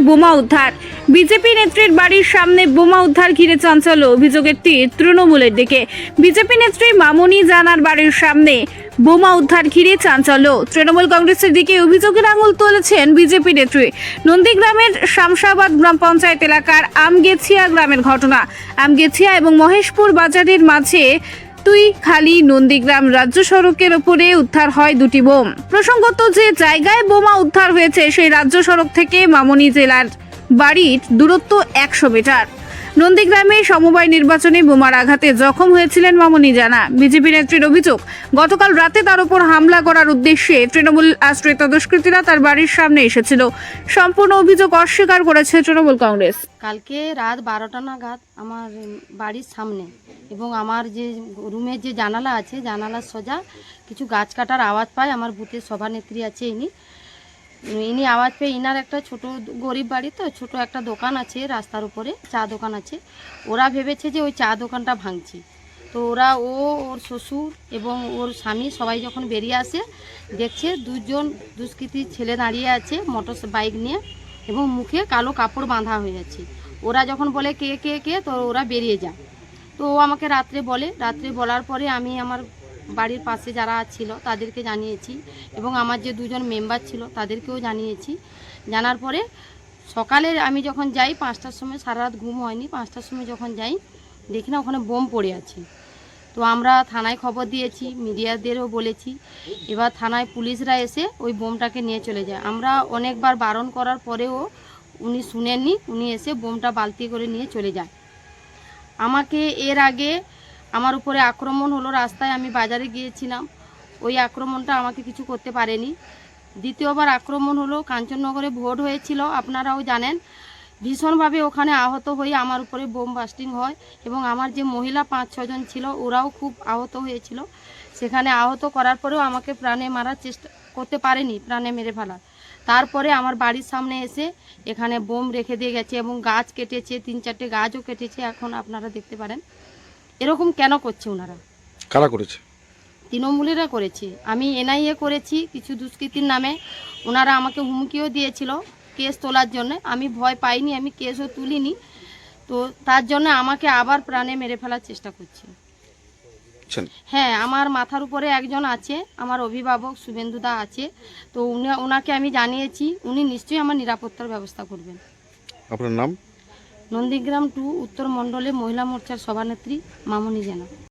বোমা উদ্ধার। বিজেপি নেত্রীর বাড়ির সামনে বোমা উদ্ধার ঘিরে চাঞ্চল্য। অভিযোগের তীর তৃণমূলের দিকে। বিজেপি নেত্রী মামনি জানার বাড়ির সামনে বোমা উদ্ধার ঘিরে চাঞ্চল্য। তৃণমূল কংগ্রেসের দিকে অভিযোগের আঙুল তুলেছেন বিজেপি নেত্রী। নন্দীগ্রামের শামসাবাদ গ্রাম পঞ্চায়েত এলাকার আমগেছিয়া গ্রামের ঘটনা। আমগেছিয়া এবং মহেশপুর বাজারের মাঝে খালি নন্দীগ্রাম রাজ্য সড়কের উপরে উদ্ধার হয় দুটি বোম। প্রসঙ্গত, যে জায়গায় বোমা উদ্ধার হয়েছে সেই রাজ্য সড়ক থেকে মামনি জেলার বাড়ির দূরত্ব 100 মিটার। নন্দীগ্রামে সমবায় নির্বাচনে বোমার আঘাতে জখম হয়েছিলেন মামনি জানা। বিজেপি নেত্রীর অভিযোগ, গতকাল রাতে তার উপর হামলা করার উদ্দেশ্যে তৃণমূল আশ্রিত দুষ্কৃতীরা তার বাড়ির সামনে এসেছিল। সম্পূর্ণ অভিযোগ অস্বীকার করেছে তৃণমূল কংগ্রেস। কালকে রাত 12টা নাগাদ আমার বাড়ির সামনে এবং আমার যে রুমের যে জানালা আছে, জানালার সোজা কিছু গাছ কাটার আওয়াজ পায়। আমার বুথের সভানেত্রী আছে, ইনি আওয়াজ পেয়ে, ইনার একটা ছোট গরিব বাড়ি, তো ছোট একটা দোকান আছে রাস্তার উপরে, চা দোকান আছে। ওরা ভেবেছে যে ওই চা দোকানটা ভাঙছি। তো ওর শ্বশুর এবং ওর স্বামী সবাই যখন বেরিয়ে আসে, দেখছে দুজন দুষ্কৃতী ছেলে দাঁড়িয়ে আছে মোটর বাইক নিয়ে এবং মুখে কালো কাপড় বাঁধা হয়ে আছে। ওরা যখন বলে কে কে কে, তো ওরা বেরিয়ে যায়। তো ও আমাকে রাত্রে বলার পরে আমি আমার বাড়ির পাশে যারা ছিল তাদেরকে জানিয়েছি এবং আমার যে দুজন মেম্বার ছিল তাদেরকেও জানিয়েছি। জানার পরে সকালে আমি যখন যাই 5টার সময়, সারা রাত ঘুম হয়নি, 5টার সময় যখন যাই দেখি না ওখানে বোম পড়ে আছে। তো আমরা থানায় খবর দিয়েছি, মিডিয়াদেরও বলেছি। এবার থানায় পুলিশরা এসে ওই বোমটাকে নিয়ে চলে যায়। আমরা অনেকবার বারণ করার পরেও উনি শুনেননি, উনি এসে বোমটা বালতি করে নিয়ে চলে যায়। আমাকে এর আগে আমার উপরে আক্রমণ হলো রাস্তায়, আমি বাজারে গিয়েছিলাম, ওই আক্রমণটা আমাকে কিছু করতে পারেনি। দ্বিতীয়বার আক্রমণ হলো, কাঞ্চননগরে ভোট হয়েছিল, আপনারাও জানেন। ভীষণভাবে ওখানে আহত হয়ে আমার উপরে বোম বাস্টিং হয় এবং আমার যে মহিলা 5-6 জন ছিল ওরাও খুব আহত হয়েছিল। সেখানে আহত করার পরেও আমাকে প্রাণে মারার চেষ্টা করতে পারেনি, প্রাণে মেরে ফেলার। তারপরে আমার বাড়ির সামনে এসে এখানে বোম রেখে দিয়ে গেছে এবং গাছ কেটেছে, 3-4টে গাছও কেটেছে। এখন আপনারা দেখতে পারেন। এরকম কেন করছে ওনারা? কারা করেছে? তৃণমূলেরা করেছে। আমি এনআইএ করেছি কিছু দুষ্কৃতীর নামে। ওনারা আমাকে হুমকিও দিয়েছিল কেস তোলার জন্য। আমি ভয় পাইনি, আমি কেসও তুলিনি। তো তার জন্য আমাকে আবার প্রাণে মেরে ফেলার চেষ্টা করছে। হ্যাঁ, আমার মাথার উপরে একজন আছে, আমার অভিভাবক শুভেন্দুদা আছে। তো ওনাকে আমি জানিয়েছি, উনি নিশ্চয়ই আমার নিরাপত্তার ব্যবস্থা করবেন। আপনার নাম? নন্দীগ্রাম 2 উত্তর মণ্ডলে মহিলা মোর্চার সভানেত্রী মামনি জানা।